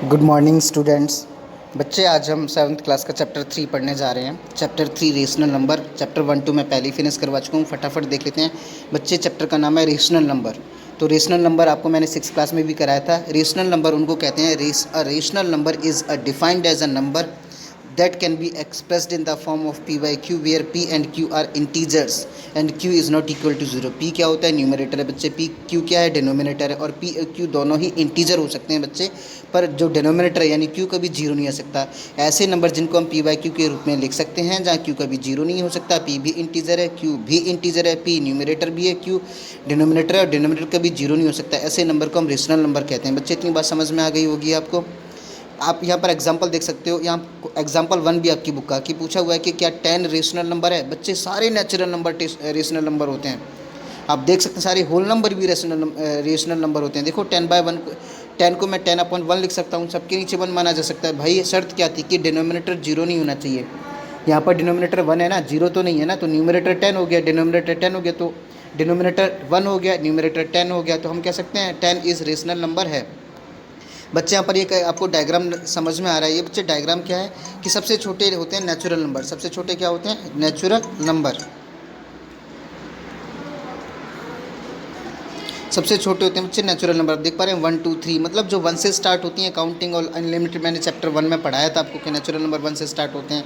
Good morning students. बच्चे आज हम सेवन्थ क्लास का चैप्टर 3 पढ़ने जा रहे हैं। Chapter 3 rational number. चैप्टर 1 2 मैं पहले ही फिनिश करवा चुका हूँ, फटाफट देख लेते हैं। बच्चे चैप्टर का नाम है रेशनल नंबर। तो रेशनल नंबर आपको मैंने 6 क्लास में भी कराया था। रेशनल नंबर उनको कहते हैं rational number is defined as a number that can be expressed in the form of p by q where p and q are integers and q is not equal to 0। p क्या होता है? Numerator है बच्चे। p q क्या है? Denominator है। और p और q दोनों ही इंटीजर हो सकते हैं बच्चे, पर जो डिनोमिनेटर है यानी q कभी जीरो नहीं आ सकता। ऐसे नंबर जिनको हम p by q के रूप में लिख सकते हैं जहाँ q कभी जीरो नहीं हो सकता। p भी इंटीजर है, q भी इंटीजर है, p न्यूमरेटर भी है, q डिनोमिनेटर है और डिनोमिनेटर कभी जीरो नहीं हो सकता। ऐसे नंबर को हम रेशनल नंबर कहते हैं। बच्चे इतनी बात समझ में आ गई होगी आपको। आप यहाँ पर एग्जाम्पल देख सकते हो। यहाँ एग्जाम्पल 1 भी आपकी बुक का कि पूछा हुआ है कि क्या 10 रेशनल नंबर है? बच्चे सारे नेचुरल नंबर रेशनल नंबर होते हैं। आप देख सकते हैं सारे होल नंबर भी रेशनल नंबर होते हैं। देखो 10/1 10 को मैं 10/1 लिख सकता हूँ, सबके नीचे 1 माना जा सकता है। भाई शर्त क्या थी कि डिनोमिनेटर जीरो नहीं होना चाहिए। यहाँ पर डिनोमिनेटर 1 है ना, जीरो तो नहीं है ना, तो न्यूमरेटर 10 हो गया, डिनोमिनेटर 10 हो गया, तो डिनोमिनेटर 1 हो गया, न्यूमरेटर 10 हो गया, तो हम कह सकते हैं 10 इज़ रेशनल नंबर है। बच्चे यहाँ पर एक आपको डायग्राम समझ में आ रहा है। ये बच्चे डायग्राम क्या है कि सबसे छोटे होते हैं नेचुरल नंबर। सबसे छोटे क्या होते हैं? Natural number. सबसे छोटे होते हैं बच्चे नेचुरल नंबर। देख पा रहे हैं 1 2 3, मतलब जो 1 से स्टार्ट होती हैं काउंटिंग और अनलिमिटेड। मैंने चैप्टर 1 में पढ़ाया था आपको कि नेचुरल नंबर 1 से स्टार्ट होते हैं।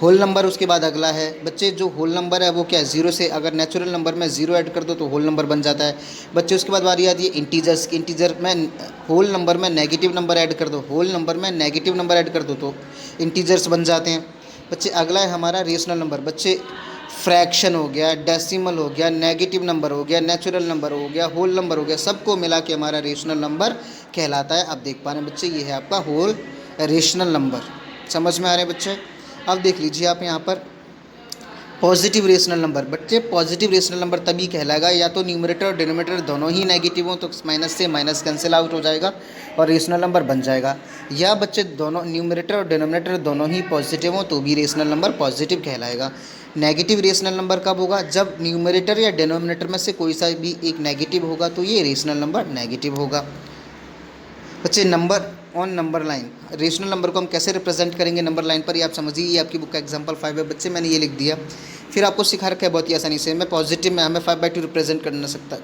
होल नंबर उसके बाद अगला है बच्चे। जो होल नंबर है वो क्या है? जीरो से। अगर नेचुरल नंबर में जीरो ऐड कर दो तो होल नंबर बन जाता है बच्चे। उसके बाद बारी आती है इंटीजर्स की। इंटीजर में होल नंबर में नेगेटिव नंबर ऐड कर दो, होल नंबर में नेगेटिव नंबर ऐड कर दो तो इंटीजर्स बन जाते हैं बच्चे। अगला है हमारा रेशनल नंबर बच्चे। फ्रैक्शन हो गया, डेसिमल हो गया, नेगेटिव नंबर हो गया, नेचुरल नंबर हो गया, होल नंबर हो गया, सबको मिला के हमारा रेशनल नंबर कहलाता है। अब देख पा रहे हैं बच्चे, ये है आपका होल रेशनल नंबर। समझ में आ रहे हैं बच्चे? अब देख लीजिए आप यहाँ पर पॉजिटिव रेशनल नंबर। बच्चे पॉजिटिव रेशनल नंबर तभी कहलाएगा या तो न्यूमरेटर और डिनोमिनेटर दोनों ही नेगेटिव हो, तो माइनस से माइनस कैंसिल आउट हो जाएगा और रेशनल नंबर बन जाएगा। या बच्चे दोनों न्यूमरेटर और डिनोमिनेटर दोनों ही पॉजिटिव हो तो भी रेशनल नंबर पॉजिटिव कहलाएगा। नेगेटिव रेशनल नंबर कब होगा? जब न्यूमरेटर या डिनोमिनेटर में से कोई सा भी एक नेगेटिव होगा तो ये रेशनल नंबर नेगेटिव होगा बच्चे। Number on number line. Rational number को हम कैसे रिप्रेजेंट करेंगे नंबर लाइन पर, ये आप समझिए। ये आपकी बुक का एग्जांपल 5 है बच्चे, मैंने ये लिख दिया। फिर आपको सिखा रखा है बहुत ही आसानी से। मैं पॉजिटिव में हमें 5/2 रिप्रेजेंट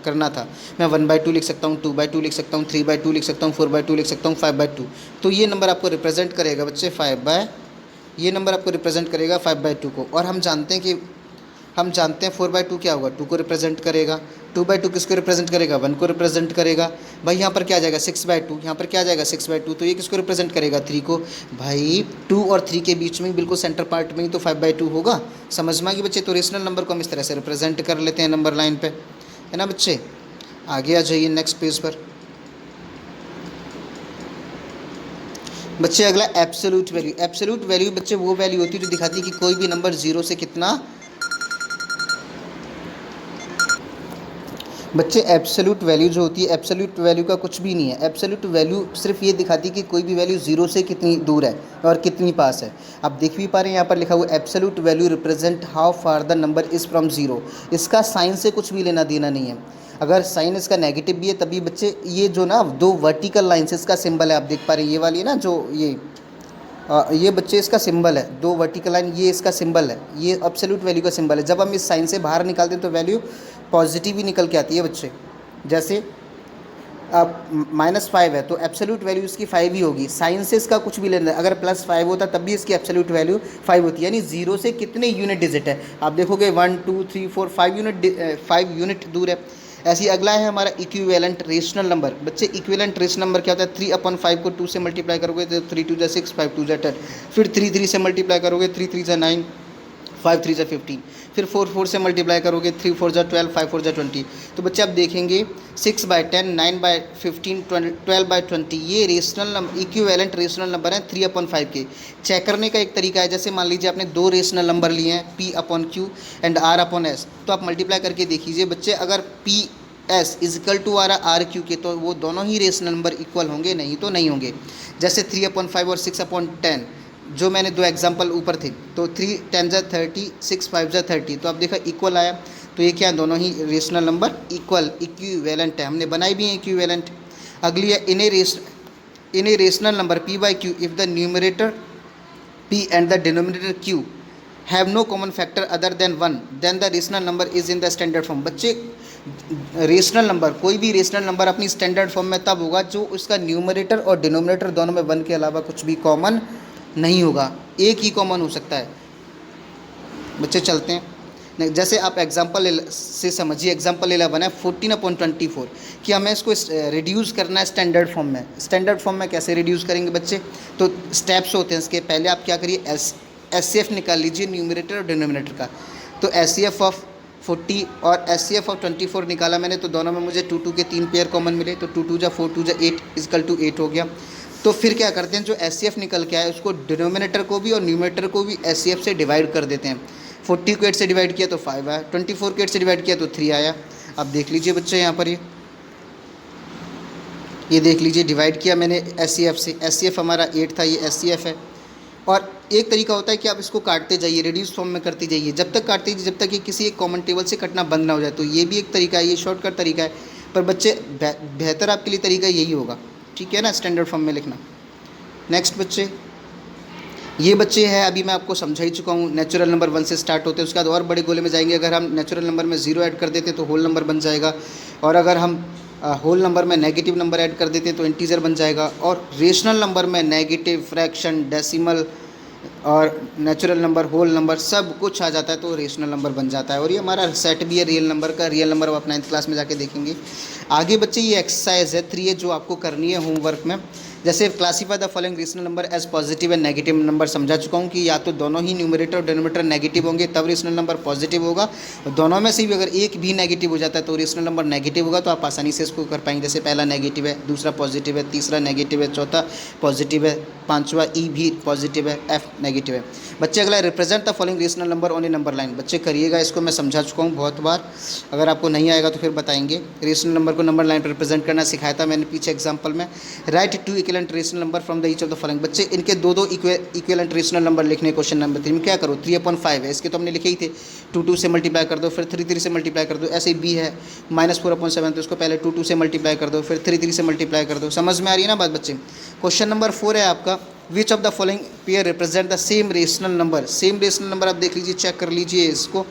करना था। मैं 1/2 लिख सकता हूँ, 2/2 लिख सकता हूँ, 3/2 लिख सकता हूँ, 4/2 लिख सकता हूँ, 5/2। तो ये नंबर आपको रिप्रेजेंट करेगा बच्चे ये नंबर आपको रिप्रेजेंट करेगा 5/2 को। और हम जानते हैं 4/2 क्या होगा? 2 को रिप्रेजेंट करेगा। 2/2 किसको रिप्रेजेंट करेगा? 1 को रिप्रेजेंट करेगा। भाई यहाँ पर क्या आ जाएगा? 6/2। यहाँ पर क्या आ जाएगा? 6/2। तो ये किसको रिप्रेजेंट करेगा? 3 को। भाई 2 और 3 के बीच में बिल्कुल सेंटर पार्ट में ही तो 5/2 होगा। समझ में आ गई बच्चे? तो रेशनल नंबर को हम इस तरह से रिप्रेजेंट कर लेते हैं नंबर लाइन पे, है ना बच्चे। आगे आ जाइए नेक्स्ट पेज पर बच्चे। अगला एब्सोल्यूट वैल्यू। एब्सोल्यूट वैल्यू बच्चे वो वैल्यू होती है जो दिखाती है कि कोई भी नंबर जीरो से कितना। बच्चे एब्सोल्यूट वैल्यू जो होती है, एब्सोल्यूट वैल्यू का कुछ भी नहीं है। एब्सोल्यूट वैल्यू सिर्फ ये दिखाती है कि कोई भी वैल्यू जीरो से कितनी दूर है और कितनी पास है। आप देख भी पा रहे हैं यहाँ पर लिखा हुआ absolute value represent how far the number is from zero. इसका साइन से कुछ भी लेना देना नहीं है। अगर साइन इसका नेगेटिव भी है तभी बच्चे ये जो ना दो वर्टिकल लाइन्स इसका सिंबल है, आप देख पा रहे हैं ये वाली है ना, जो ये बच्चे इसका सिंबल है, दो वर्टिकल लाइन, ये इसका सिंबल है, ये एब्सोल्यूट वैल्यू का सिंबल है। जब हम इस साइन से बाहर निकालते हैं तो वैल्यू पॉजिटिव ही निकल के आती है बच्चे। जैसे अब -5 है तो एब्सोल्यूट वैल्यू इसकी 5 ही होगी। साइन से इसका कुछ भी लेना है। अगर +5 होता तब भी इसकी एब्सोल्यूट वैल्यू 5 होती है। यानी जीरो से कितने यूनिट डिजिट है आप देखोगे? 1 2 3 4 5 यूनिट दूर है। ऐसे ही अगला है हमारा इक्विवेलेंट रेशनल नंबर। बच्चे इक्विवेलेंट रेशनल नंबर क्या होता है? 3/5 को 2 से मल्टीप्लाई करोगे तो 3 2 जा 6, 5 2 जा 10। फिर 3 3 से मल्टीप्लाई करोगे 3 3 जा 9, 5 3 जा 15। फिर 4 4 से मल्टीप्लाई करोगे 3 4 जा 12, 5 4 जा 20। तो बच्चे आप देखेंगे 6/10, 9/15, 12/20 ये rational number equivalent rational number हैं 3/5 के। चेक करने का एक तरीका है, जैसे मान लीजिए आपने दो रेशनल नंबर लिए हैं P/Q एंड R/S, तो आप मल्टीप्लाई करके देखिए बच्चे। अगर PS इजिकल टू RQ के तो वो दोनों ही रेशनल नंबर इक्वल होंगे, नहीं तो नहीं होंगे। जैसे 3/5 और 6/10 जो मैंने दो एग्जांपल ऊपर थे, तो 3 10 जा 30, 6 5 जा 30, तो आप देखा इक्वल आया। तो ये क्या, दोनों ही रेशनल नंबर इक्वल इक्विवेलेंट है। हमने बनाई भी है इक्विवेलेंट। अगली है in a rational number p by q if the numerator p and the denominator q have no common factor other than 1 then the rational number is in the standard form। बच्चे rational number, कोई भी rational number अपनी standard form में तब होगा जो उसका numerator और डिनोमिनेटर दोनों में 1 के अलावा कुछ भी कॉमन नहीं होगा, एक ही कॉमन हो सकता है। बच्चे चलते हैं जैसे आप एग्जांपल से समझिए, एग्जांपल ले बना है 14/24 कि हमें इसको रिड्यूस करना है स्टैंडर्ड फॉर्म में। स्टैंडर्ड फॉर्म में कैसे रिड्यूस करेंगे बच्चे, तो स्टेप्स होते हैं इसके। पहले आप क्या करिए, एचसीएफ निकाल लीजिए न्यूमरेटर और डिनोमिनेटर का। तो एचसीएफ ऑफ 40 और एचसीएफ ऑफ 24 निकाला मैंने, तो दोनों में मुझे 2 2 के 3 पेयर कॉमन मिले, तो 2 2 जा 4 2 जा 8 इक्वल टू 8 हो गया। तो फिर क्या करते हैं, जो एचसीएफ निकल के आए उसको डिनोमिनेटर को भी और न्यूमरेटर को भी एचसीएफ से डिवाइड कर देते हैं। 40 को 8 से डिवाइड किया तो 5 आया, 24 को 8 से डिवाइड किया तो 3 आया। अब देख लीजिए बच्चे यहाँ पर ये देख लीजिए डिवाइड किया मैंने एचसीएफ से, एचसीएफ हमारा 8 था, ये एचसीएफ है। और एक तरीका होता है कि आप इसको काटते जाइए, रिड्यूस फॉर्म में करते जाइए, जब तक काटते जाइए जब तक कि किसी एक कॉमन टेबल से कटना बंद ना हो जाए। तो ये भी एक तरीका है, ये शॉर्टकट तरीका है, पर बच्चे बेहतर आपके लिए तरीका यही होगा, ठीक है ना, स्टैंडर्ड फॉर्म में लिखना। नेक्स्ट बच्चे, ये बच्चे हैं अभी मैं आपको समझा ही चुका हूँ, नेचुरल नंबर 1 से स्टार्ट होते हैं, उसके बाद और बड़े गोले में जाएंगे। अगर हम नेचुरल नंबर में 0 ऐड कर देते तो होल नंबर बन जाएगा, और अगर हम होल नंबर में नेगेटिव नंबर ऐड कर देते तो इंटीजर बन जाएगा, और रेशनल नंबर में नेगेटिव, फ्रैक्शन, डेसिमल और नेचुरल नंबर, होल नंबर सब कुछ आ जाता है तो रेशनल नंबर बन जाता है। और ये हमारा सेट भी है रियल नंबर का, रियल नंबर आप 9th क्लास में जाके देखेंगे। आगे बच्चे ये एक्सरसाइज है 3 जो आपको करनी है होमवर्क में। जैसे classify the following rational number as positive and negative number, समझा चुका हूँ कि या तो दोनों ही न्यूमरेटर और डिनोमिनेटर नेगेटिव होंगे तब रेशनल नंबर पॉजिटिव होगा, और दोनों में से भी अगर एक भी नेगेटिव हो जाता है तो रेशनल नंबर नेगेटिव होगा। तो आप आसानी से इसको कर पाएंगे, जैसे पहला नेगेटिव है, दूसरा पॉजिटिव है, तीसरा नेगेटिव है, चौथा पॉजिटिव है, पाँचवा ई भी पॉजिटिव है, एफ नेगेटिव है। बच्चे अगला represent the following rational number on A number line. बच्चे करिएगा, इसको मैं समझा चुका हूँ बहुत बार, अगर आपको नहीं आएगा तो फिर बताएंगे। रेशनल नंबर को नंबर लाइन पर रिप्रेजेंट करना सिखाया था मैंने पीछे एग्जाम्पल में। Right 2 equivalent rational number from the each of the following. बच्चे इनके दो इक्विवेलेंट रेशनल नंबर लिखने। क्वेश्चन नंबर 3 में क्या करो, 3/5 है, इसके तो हमने लिखे ही थे, 2 2 से मल्टीप्लाई कर दो, फिर 3 3 से मल्टीप्लाई कर दो। ऐसे बी है -4/7, तो इसको पहले 2 2 से मल्टीप्लाई कर दो, फिर 3 3 से मल्टीप्लाई कर दो। समझ में आ रही है ना बात बच्चे। क्वेश्चन नंबर 4 है आपका, which of the following pair represent the same rational number. Same rational number आप देख लीजिए, चेक कर लीजिए, इसको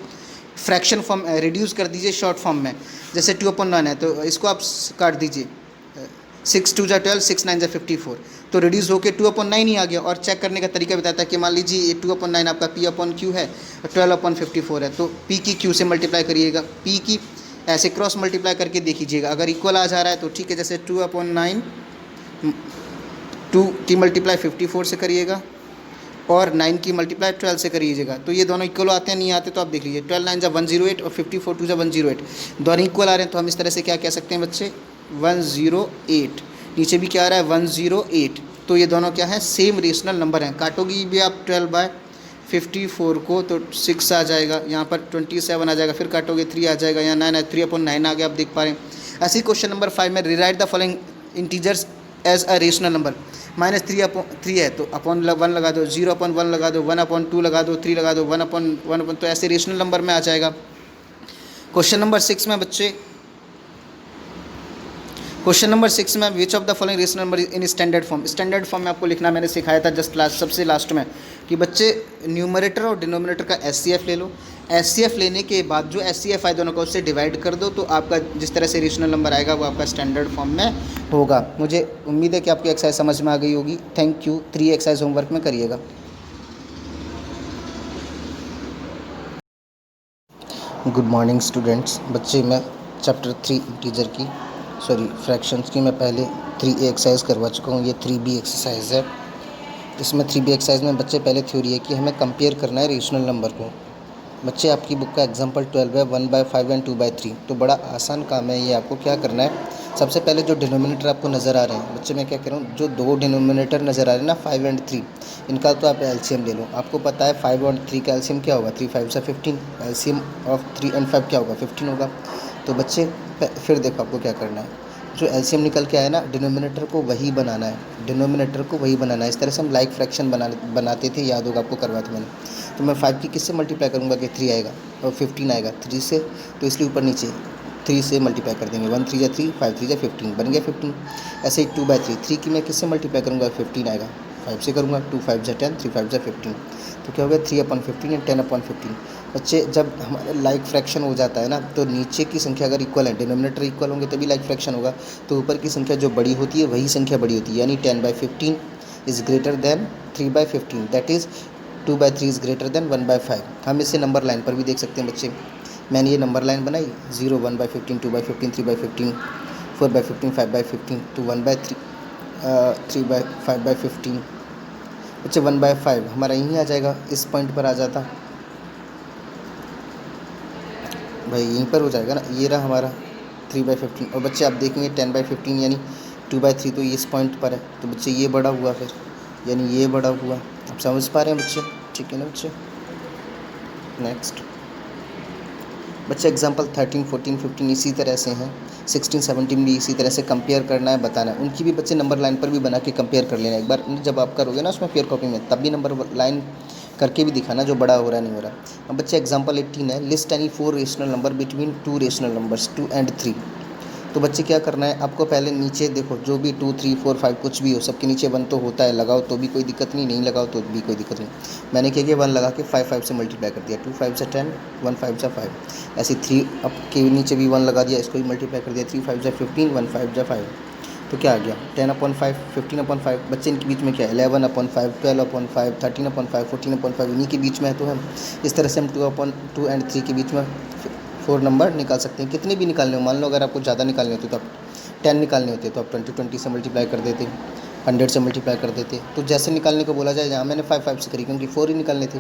फ्रैक्शन फॉर्म रिड्यूस कर दीजिए शॉर्ट फॉर्म में। जैसे 2/9 है तो इसको आप काट दीजिए, 6 2 जा 12, 6 9 जा 54, तो रिड्यूस होकर 2/9 ही आ गया। और चेक करने का तरीका बताता है कि मान लीजिए ये 2/9 आपका P/Q है और 12/54 है, तो P की Q से मल्टीप्लाई करिएगा, P की ऐसे क्रॉस मल्टीप्लाई करके देखिएगा, अगर इक्वल आ जा रहा है तो ठीक है। जैसे 2/9 2 की मल्टीप्लाई 54 से करिएगा और 9 की मल्टीप्लाई 12 से करिएगा, तो ये दोनों इक्वल आते हैं, नहीं आते तो आप देख लीजिए। 12 9 जा 108 और 54 2 जा 108, दोनों इक्वल आ रहे हैं, तो हम इस तरह से क्या कह सकते हैं बच्चे, 108। नीचे भी क्या आ रहा है, 108, तो ये दोनों क्या है, सेम रेशनल नंबर हैं। काटोगी भी आप 12/54 को तो 6 आ जाएगा, यहाँ पर 27 आ जाएगा, फिर काटोगे 3 आ जाएगा, यहाँ 9 3/9 आ गया, आप देख पा रहे हैं। ऐसे ही क्वेश्चन नंबर 5 में rewrite the following integers as a rational number. -3 है तो अपॉन 1 लगा दो, 0/1 लगा दो, 1/2 लगा दो, 3 लगा दो, 1/1, तो ऐसे रेशनल नंबर में आ जाएगा। क्वेश्चन नंबर 6 में बच्चे, क्वेश्चन नंबर 6 में which of the following rational number in standard form. Standard form में आपको लिखना मैंने सिखाया था जस्ट लास्ट, सबसे लास्ट में, कि बच्चे न्यूमरेटर और डिनोमिनेटर का एचसीएफ ले लो। एचसीएफ लेने के बाद जो एचसीएफ आए दोनों को उससे डिवाइड कर दो, तो आपका जिस तरह से रेशनल नंबर आएगा वो आपका स्टैंडर्ड फॉर्म में होगा। मुझे उम्मीद है कि आपकी एक्सरसाइज समझ में आ गई होगी। Thank you. 3 एक्सरसाइज होमवर्क में करिएगा। Good morning students. बच्चे मैं चैप्टर 3 इंटीजर की फ्रैक्शंस की मैं पहले 3A एक्सरसाइज करवा चुका हूँ, ये 3B एक्सरसाइज है। इसमें 3B एक्सरसाइज में बच्चे पहले थ्योरी है कि हमें कंपेयर करना है रेशनल नंबर को। बच्चे आपकी बुक का एग्जांपल 12 है, 1/5 एंड 2/3, तो बड़ा आसान काम है ये। आपको क्या करना है, सबसे पहले जो डिनोमिनेटर आपको नज़र आ रहे हैं, बच्चे मैं क्या कह रहा हूँ, जो 2 डिनोमिनेटर नज़र आ रहे हैं ना 5 एंड 3, इनका तो आप एलसीएम ले लो। आपको पता है 5 और 3 का एलसीएम क्या होगा, 3 5 से 15, एलसीएम ऑफ 3 एंड 5 क्या होगा, 15 होगा। तो बच्चे फिर देखो आपको क्या करना है, जो एलसीएम निकल के आया ना, डिनोमिनेटर को वही बनाना है, डिनोमिनेटर को वही बनाना है। इस तरह से हम लाइक फ्रैक्शन बनाते थे, याद होगा आपको, करवाया था मैंने। तो मैं 5 की किससे मल्टीप्लाई करूँगा कि 3 आएगा, और 15 आएगा 3 से, तो इसलिए ऊपर नीचे 3 से मल्टीप्लाई कर देंगे, 1 3 जा 3, 5 3 जा 15, बन गया 15। ऐसे ही 2/3, 3 की मैं किससे मल्टीप्लाई करूँगा, 15 आएगा, 5 से करूँगा, 2 5 जा 10, 3 5 जा 15, तो क्या हो गया 3/15 एंड 10/15। बच्चे जब हमारा लाइक फ्रैक्शन हो जाता है ना, तो नीचे की संख्या अगर इक्वल है, डिनोमिनेटर इक्वल होंगे तभी लाइक फ्रैक्शन होगा, तो ऊपर की संख्या जो बड़ी होती है वही संख्या बड़ी होती है, यानी 10/15 is greater than 3/15, that is 2/3 is greater than 1/5। हम इसे नंबर लाइन पर भी देख सकते हैं बच्चे। मैंने ये नंबर लाइन बनाई, 0 1/15, 2/15, 3/15, 4/15, 5/15 to 1/3, 5/15। बच्चे 1/5 हमारा यहीं आ जाएगा, इस पॉइंट पर आ जाता भाई, यहीं पर हो जाएगा ना, ये रहा हमारा 3/15। और बच्चे आप देखेंगे 10/15 यानी 2/3, तो ये इस पॉइंट पर है, तो बच्चे ये बड़ा हुआ, फिर यानी ये बड़ा हुआ। आप समझ पा रहे हैं बच्चे, ठीक है ना बच्चे। नेक्स्ट बच्चे एग्जांपल 13 14 15 इसी तरह से हैं, 16 17 भी इसी तरह से कंपेयर करना है, बताना है। उनकी भी बच्चे नंबर लाइन पर भी बना के कंपेयर कर लेना एक बार, जब आप करोगे ना उसमें पेयर कॉपी में, तब भी नंबर लाइन करके भी दिखाना जो बड़ा हो रहा नहीं हो रहा। अब बच्चे एग्जांपल 18 है, list any 4 rational number between 2 rational numbers 2 and 3। तो बच्चे क्या करना है आपको, पहले नीचे देखो, जो भी 2 3 4 5 कुछ भी हो, सबके नीचे 1 तो होता है, लगाओ तो भी कोई दिक्कत नहीं, नहीं लगाओ तो भी कोई दिक्कत नहीं। मैंने क्या किया, 1 लगा के 5 5 से मल्टीप्लाई कर दिया, 2 5 जा 10, 1 5 जा 5। ऐसे 3 अब के नीचे भी 1 लगा दिया, इसको भी मल्टीप्लाई कर दिया, 3 5 जा 15, 1 5 जा 5, तो क्या आ गया 10/5, 15/5। बच्चे इनके बीच में क्या है, 11/5, 12/5, 13/5, 14/5, इन्हीं के बीच में है। तो हम इस तरह से हम 2/2 and 3 के बीच में 4 नंबर निकाल सकते हैं, कितने भी निकालने हो। मान लो अगर आपको ज़्यादा निकालने होते तो आप 10 निकालने होते तो आप 20 से मल्टीप्लाई कर देते, 100 से मल्टीप्लाई कर देते। तो जैसे निकालने को बोला जाए, जहाँ मैंने 5 5 से करी क्योंकि 4 ही निकालने थे।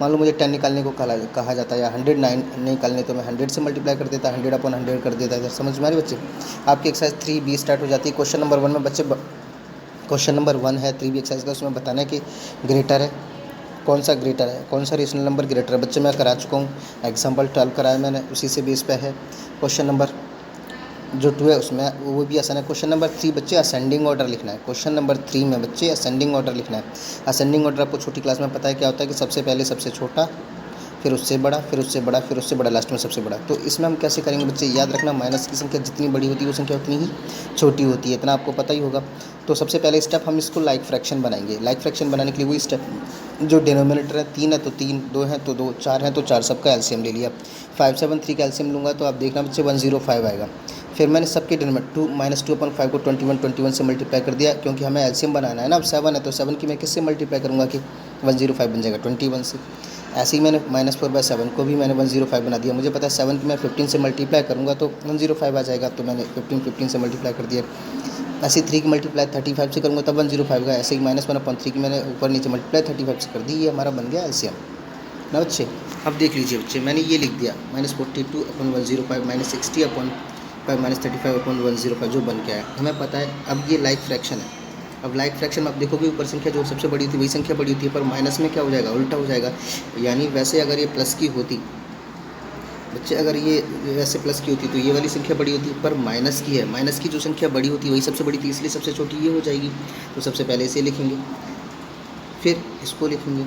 मान लो मुझे 10 निकालने को कहा जाता है, या 109 निकालने, तो मैं 100 से मल्टीप्लाई कर देता, 100/100 कर देता है। समझ में आ रही बच्चे। आपकी एक्सरसाइज 3B स्टार्ट हो जाती है। क्वेश्चन नंबर 1 में बच्चे, क्वेश्चन नंबर 1 है 3B एक्सरसाइज का, उसमें बताना है कि ग्रेटर है, कौन सा ग्रेटर है, कौन सा रेशनल नंबर ग्रेटर है। बच्चे मैं करा चुका हूँ, एग्जाम्पल 12 कराया मैंने, उसी से बेस पे है। क्वेश्चन नंबर जो 2 है उसमें वो भी आसान है। क्वेश्चन नंबर 3 बच्चे असेंडिंग ऑर्डर लिखना है। क्वेश्चन नंबर 3 में बच्चे असेंडिंग ऑर्डर लिखना है। असेंडिंग ऑर्डर आपको छोटी क्लास में पता है क्या होता है, कि सबसे पहले सबसे छोटा, फिर उससे बड़ा, फिर उससे बड़ा, फिर उससे बड़ा, लास्ट में सबसे बड़ा। तो इसमें हम कैसे करेंगे बच्चे, याद रखना, माइनस की संख्या जितनी बड़ी होती है वो संख्या उतनी ही छोटी होती है, इतना आपको पता ही होगा। तो सबसे पहले स्टेप हम इसको लाइक फ्रैक्शन बनाएंगे। लाइक फ्रैक्शन बनाने के लिए वही स्टेप, जो डिनोमिनेटर है 3 है तो 3, 2 है तो 2, 4 है तो 4, सबका एलसीएम ले लिया। 5 7 3 का एलसीएम लूँगा तो आप देखना बच्चे 105 आएगा। फिर मैंने सबके डिनोमिनेटर 2 - 2/5 को 21 से मल्टीप्लाई कर दिया, क्योंकि हमें एलसीएम बनाना है ना। अब 7 है तो 7 की मैं किससे मल्टीप्लाई करूँगा कि 105 बन जाएगा 21 से। ऐसे ही मैंने -4/7 को भी मैंने 105 बना दिया। मुझे पता है 7 की मैं 15 से मल्टीप्लाई करूँगा तो 105 आ जाएगा, तो मैंने 15 से मल्टीप्लाई कर दिया। ऐसे ही 3 की मल्टीप्लाई 35 से करूँगा तब 105 का। ऐसे ही -1/3 की मैंने ऊपर नीचे मल्टीप्लाई 35 से कर दी, ये हमारा बन गया एलसीएम ना बच्चे। अब देख लीजिए बच्चे, मैंने ये लिख दिया -42/105 -60/5 -35/105 जो बन गया है, हमें पता है। अब ये लाइक फ्रैक्शन है। अब लाइक फ्रैक्शन में आप देखोगे ऊपर संख्या जो सबसे बड़ी होती है वही संख्या बड़ी होती है, पर माइनस में क्या हो जाएगा, उल्टा हो जाएगा। यानी वैसे अगर ये प्लस की होती बच्चे, अगर ये वैसे प्लस की होती तो ये वाली संख्या बड़ी होती, पर माइनस की है। माइनस की जो संख्या बड़ी होती है वही सबसे बड़ी थी, इसलिए सबसे छोटी ये हो जाएगी। तो सबसे पहले इसे लिखेंगे, फिर इसको लिखेंगे,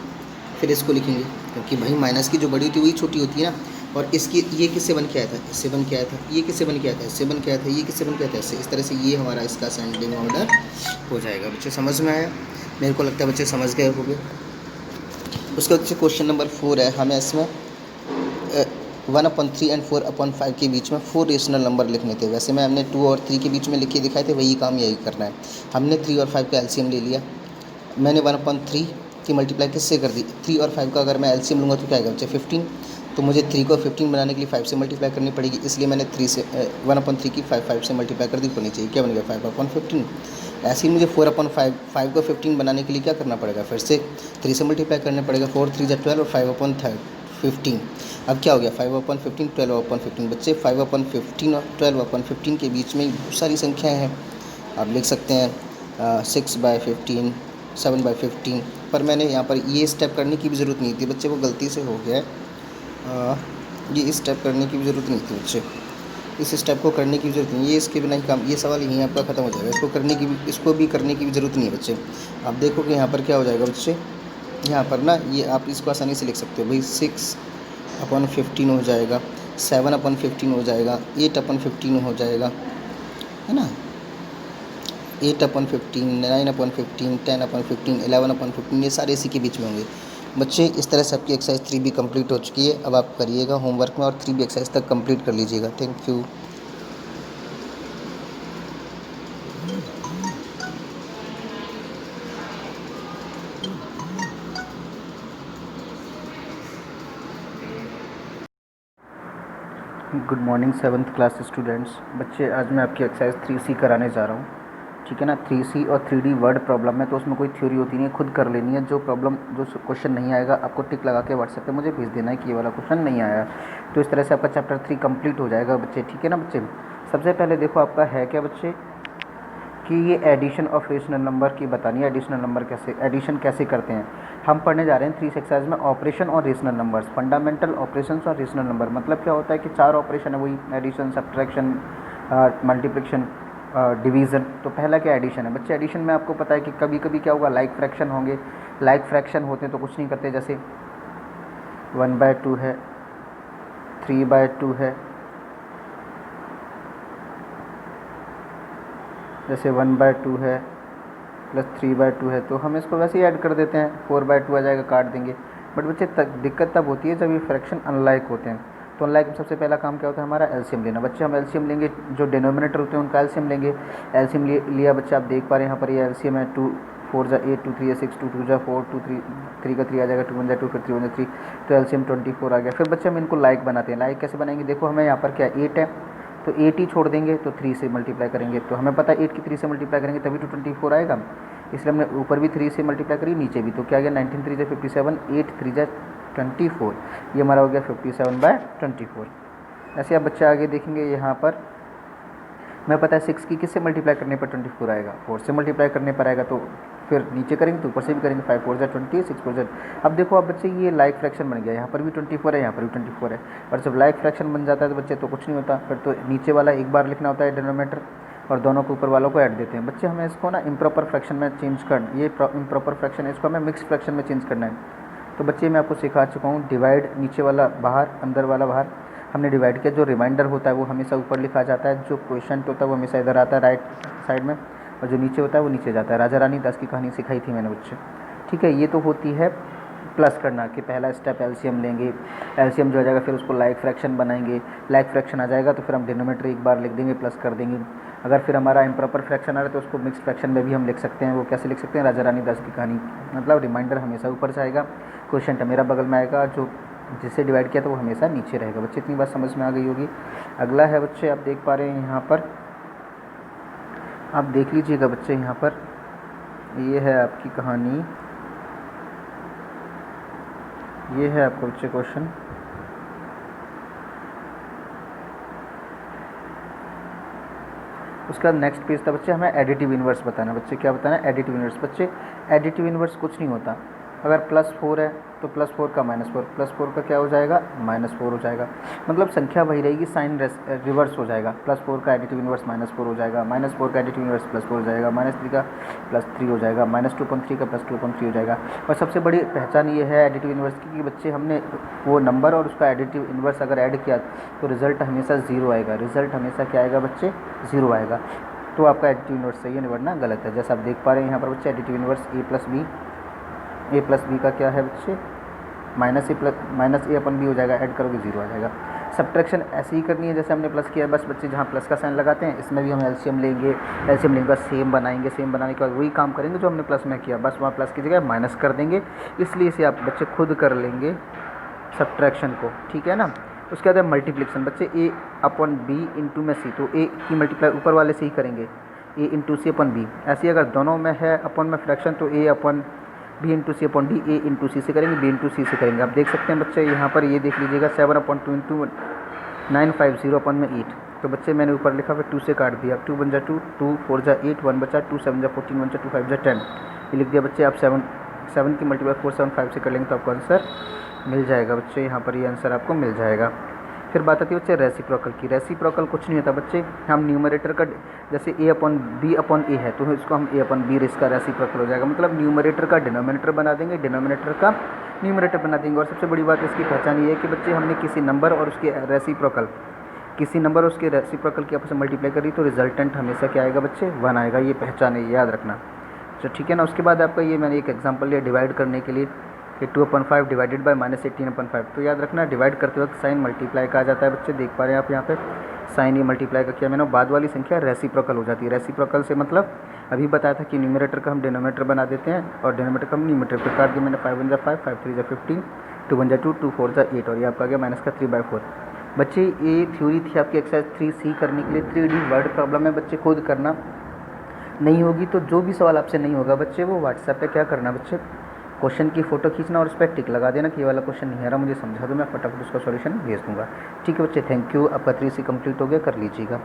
फिर इसको लिखेंगे, क्योंकि भाई माइनस की जो बड़ी होती है वही छोटी होती है ना। और इसकी ये किससे बन के आया था, इससे बन के आया था, ये किससे बन के आया था, इससे बन के आया था, ये किससे बन के आया था, इससे। इस तरह से ये हमारा इसका असेंडिंग ऑर्डर हो जाएगा। बच्चे समझ में आया, मेरे को लगता है बच्चे समझ गए होंगे। उसके बाद क्वेश्चन नंबर 4 है, हमें इसमें 1/3 एंड 4/5 के बीच में 4 रेशनल नंबर लिखने थे। वैसे मैं हमने 2 और 3 के बीच में लिखे दिखाए थे, वही काम यही करना है। हमने 3 और 5 का एलसीएम ले लिया। मैंने 1/3 की मल्टीप्लाई किससे कर दी, 3 और 5 का अगर मैं एलसीएम लूँगा तो क्या आएगा बच्चे 15। तो मुझे 3 को 15 बनाने के लिए 5 से मल्टीप्लाई करनी पड़ेगी, इसलिए मैंने 1/3 की 5 से मल्टीप्लाई कर दी, ऊपर नीचे क्या बन गया 5/15। ऐसे ही मुझे 4/5 को 15 बनाने के लिए क्या करना पड़ेगा, फिर से 3 से मल्टीप्लाई करना पड़ेगा, 4 3 जा 12 और 5/15। अब क्या हो गया 5/15 12/15। बच्चे 5/15 और 12/15 के बीच में बहुत सारी संख्याएँ हैं, आप लिख सकते हैं 6/15 7/15। पर मैंने यहाँ पर ये स्टेप करने की भी ज़रूरत नहीं थी बच्चे, वो गलती से हो गया है। ये स्टेप करने की भी ज़रूरत नहीं थी बच्चे, इस स्टेप को करने की ज़रूरत नहीं, ये इसके बिना ही काम, ये सवाल यहीं आपका ख़त्म हो जाएगा। इसको भी करने की भी ज़रूरत नहीं है बच्चे। आप देखो कि यहाँ पर क्या हो जाएगा बच्चे, यहाँ पर ना ये आप इसको आसानी से लिख सकते हो भाई 6/15 हो जाएगा। 7/15 हो जाएगा, 8/15 हो जाएगा, है ना, 8/15, 9/15, 10/15, 11/15, ये सारे इसी के बीच में होंगे। बच्चे इस तरह से आपकी एक्सरसाइज 3 भी कंप्लीट हो चुकी है। अब आप करिएगा होमवर्क में और 3 भी एक्सरसाइज तक कंप्लीट कर लीजिएगा। Thank you. Good morning 7th class students. बच्चे आज मैं आपकी एक्सरसाइज 3C कराने जा रहा हूँ, ठीक है ना। 3C और 3D वर्ड प्रॉब्लम है, तो उसमें कोई थ्योरी होती नहीं है, खुद कर लेनी है। जो क्वेश्चन नहीं आएगा आपको टिक लगा के व्हाट्सएप पे मुझे भेज देना है कि ये वाला क्वेश्चन नहीं आया। तो इस तरह से आपका चैप्टर 3 कंप्लीट हो जाएगा बच्चे, ठीक है ना बच्चे। सबसे पहले देखो आपका है क्या बच्चे कि ये एडिशन ऑफ रेशनल नंबर की बतानी है। एडिशन कैसे करते हैं हम पढ़ने जा रहे हैं 3 एक्सरसाइज में, ऑपरेशन और रेशनल नंबर्स, फंडामेंटल ऑपरेशंस और रेशनल नंबर। मतलब क्या होता है कि 4 ऑपरेशन है, वही एडिशन, सब्ट्रैक्शन, मल्टीप्लिकेशन, डिवीज़न। तो पहला क्या एडिशन है बच्चे। एडिशन में आपको पता है कि कभी कभी क्या होगा, लाइक फ्रैक्शन होंगे। लाइक फ्रैक्शन होते हैं तो कुछ नहीं करते, जैसे 1/2 है, 3/2 है, जैसे 1/2 है प्लस 3/2 है, तो हम इसको वैसे ही ऐड कर देते हैं, 4/2 आ जाएगा, काट देंगे। बट बच्चे दिक्कत तब होती है जब ये फ्रैक्शन अनलाइक होते हैं। तो अनलाइक में सबसे पहला काम क्या होता है हमारा, एलसीएम लेना। बच्चे हम एलसीएम लेंगे, जो डिनोमिनेटर होते हैं उनका एलसीएम लेंगे। एलसीएम लिया बच्चे, आप देख पा रहे हैं यहाँ पर ये एलसीएम है, 2 4 जा 8, 2 3 जा 6, 2 2 जा 4, 2 3 3 का 3 आ जाएगा, 2 1 जा 2, फिर 3 1 जा 3, तो एलसीएम 24 आ गया। फिर बच्चे हम इनको लाइक बनाते हैं। लाइक कैसे बनाएंगे, देखो हमें यहाँ पर क्या 8 है, तो 8 ही छोड़ देंगे, तो 3 से मल्टीप्लाई करेंगे। तो हमें पता है 8 की 3 से मल्टीप्लाई करेंगे तभी तो 24 आएगा, इसलिए हमने ऊपर भी 3 से मल्टीप्लाई करी, नीचे भी। तो क्या गया, 19 3 जा 57, 8 3 जा 24, ये हमारा हो गया 57/24। ऐसे आप बच्चे आगे देखेंगे यहाँ पर, मैं पता है 6 की किससे मल्टीप्लाई करने पर 24 आएगा, 4 से मल्टीप्लाई करने पर आएगा। तो फिर नीचे करेंगे तो ऊपर से भी करेंगे, 5 4 जा 20, 6 4 जा। अब देखो अब बच्चे ये लाइक फ्रैक्शन बन गया, यहाँ पर भी 24 है, यहाँ पर भी 24 है। और जब लाइक फ्रैक्शन बन जाता है तो बच्चे तो कुछ नहीं होता, फिर तो नीचे वाला एक बार लिखना होता है डिनोमिनेटर, और दोनों को ऊपर वालों को ऐड देते हैं। बच्चे हमें इसको ना इम्प्रॉपर फ्रैक्शन में चेंज कर, ये इम्प्रॉपर फ्रैक्शन है, इसको हमें मिक्स फ्रैक्शन में चेंज करना है। तो बच्चे मैं आपको सिखा चुका हूँ, डिवाइड, नीचे वाला बाहर, अंदर वाला बाहर। हमने डिवाइड किया, जो रिमाइंडर होता है वो हमेशा ऊपर लिखा जाता है, जो क्वोशंट होता है वो हमेशा इधर आता है राइट साइड में, और जो नीचे होता है वो नीचे जाता है। राजा रानी दास की कहानी सिखाई थी मैंने बच्चे, ठीक है। ये तो होती है प्लस करना, कि पहला स्टेप एलसीएम लेंगे, एलसीएम जो आ जाएगा फिर उसको लाइक फ्रैक्शन बनाएंगे। लाइक फ्रैक्शन आ जाएगा तो फिर हम डिनोमिनेटर एक बार लिख देंगे, प्लस कर देंगे। अगर फिर हमारा इम्प्रॉपर फ्रैक्शन आ रहा है तो उसको मिक्स फ्रैक्शन में भी हम लिख सकते हैं। वो कैसे लिख सकते हैं, राजा रानी दास की कहानी, मतलब रिमाइंडर हमेशा ऊपर जाएगा, क्वोशंट मेरा बगल में आएगा, जो जिससे डिवाइड किया तो वो हमेशा नीचे रहेगा। बच्चे इतनी बात समझ में आ गई होगी। अगला है बच्चे, आप देख पा रहे हैं यहाँ पर, आप देख लीजिएगा बच्चे यहाँ पर, ये है आपकी कहानी, ये है आपका बच्चे क्वेश्चन। उसका नेक्स्ट पेज था बच्चे, हमें एडिटिव इन्वर्स बताना। बच्चे क्या बताना है, एडिटिव इन्वर्स। बच्चे एडिटिव इन्वर्स कुछ नहीं होता, अगर +4 है तो +4 का -4, +4 का क्या हो जाएगा, -4 हो जाएगा। मतलब संख्या वही रहेगी, साइन रिवर्स हो जाएगा। +4 का एडिटिव इन्वर्स -4 हो जाएगा, -4 का एडिटिव इन्वर्स +4 हो जाएगा, -3 का +3 हो जाएगा, -2.3 का +2.3 हो जाएगा। और सबसे बड़ी पहचान ये है एडिटिव इन्वर्स की कि बच्चे हमने वो नंबर और उसका एडिटिव इन्वर्स अगर ऐड किया तो रिजल्ट हमेशा 0 आएगा। रिजल्ट हमेशा क्या आएगा बच्चे, 0 आएगा। तो आपका एडिटिव इन्वर्स सही है, वरना गलत है। जैसा आप देख पा रहे हैं यहाँ पर बच्चे, additive inverse a plus b का क्या है बच्चे, -a/b हो जाएगा, ऐड करोगे 0 आ जाएगा। सब्ट्रैक्शन ऐसे ही करनी है जैसे हमने प्लस किया है, बस बच्चे जहाँ प्लस का साइन लगाते हैं इसमें भी हम एलसीएम लेंगे, एलसीएम लेंगे सेम बनाएंगे, सेम बनाने के बाद वही काम करेंगे जो हमने प्लस में किया, बस वहाँ प्लस की जगह माइनस कर देंगे। इसलिए इसे आप बच्चे खुद कर लेंगे सब्ट्रैक्शन को, ठीक है ना। उसके बाद है मल्टीप्लिकेशन। बच्चे a/b इंटू में c, तो a की मल्टीप्लाई ऊपर वाले से ही करेंगे, a इंटू c/b। ऐसे ही अगर दोनों में है अपन में फ्रैक्शन तो a/b into c/d, a into c से करेंगे, b इंटू c से करेंगे। आप देख सकते हैं बच्चे यहाँ पर, ये देख लीजिएगा 7/2 इंटू 950/8। तो बच्चे मैंने ऊपर लिखा, फिर 2 से काट दिया, 2 1 जा 2, 2 4 जा 8, 1 बचा, 2 7 जा 14, 1 जा 2 5 जा 10, ये लिख दिया बच्चे। आप 7 की मल्टीप्लाई 4 7 5 से कर लेंगे तो आपको आंसर मिल जाएगा बच्चे। यहाँ पर ये आंसर आपको मिल जाएगा। फिर बात आती है बच्चे रेसिप्रोकल की। रेसिप्रोकल कुछ नहीं होता बच्चे, हम न्यूमरेटर का जैसे a upon b upon a है तो इसको हम a अपॉन b इसका रेसिप्रोकल हो जाएगा, मतलब न्यूमरेटर का डिनोमिनेटर बना देंगे, डिनोमिनेटर का न्यूमरेटर बना देंगे। और सबसे बड़ी बात इसकी पहचान ये है कि बच्चे हमने किसी नंबर और उसके रेसिप्रोकल की आपस में मल्टीप्लाई करी तो रिजल्टेंट हमेशा क्या आएगा बच्चे, 1 आएगा। ये पहचान है, ये याद रखना। तो ठीक है ना। उसके बाद आपका ये मैंने एक एग्जांपल लिया डिवाइड करने के लिए कि 2/5 डिवाइडेड बाय -18/5। तो याद रखना डिवाइड करते वक्त साइन मल्टीप्लाई का आ जाता है बच्चे, देख पा रहे हैं आप यहाँ पे साइन ये मल्टीप्लाई का किया मैंने। बाद वाली संख्या रेसिप्रोकल हो जाती है। रेसिप्रोकल से मतलब अभी बताया था कि न्यूमरेटर का हम डिनोमिनेटर बना देते हैं और डिनोमिनेटर का हम न्यूमरेटर पर काट दिया मैंने। 5 1 5, 5 3 15, 2 1 2, 2 4 8 और ये आपका गया -3/4। बच्चे ये थ्योरी थी आपकी एक्सरसाइज 3C करने के लिए। 3D वर्ड प्रॉब्लम है बच्चे, खुद करना। नहीं होगी तो जो भी सवाल आपसे नहीं होगा बच्चे वो व्हाट्सएप पे क्या करना बच्चे, क्वेश्चन की फ़ोटो खींचना और उस पर टिक लगा देना कि ये वाला क्वेश्चन नहीं आ रहा, मुझे समझा दो, मैं फटाफट उसका सॉल्यूशन भेज दूंगा। ठीक है बच्चे, थैंक यू। आपका 3C कंप्लीट हो गया, कर लीजिएगा।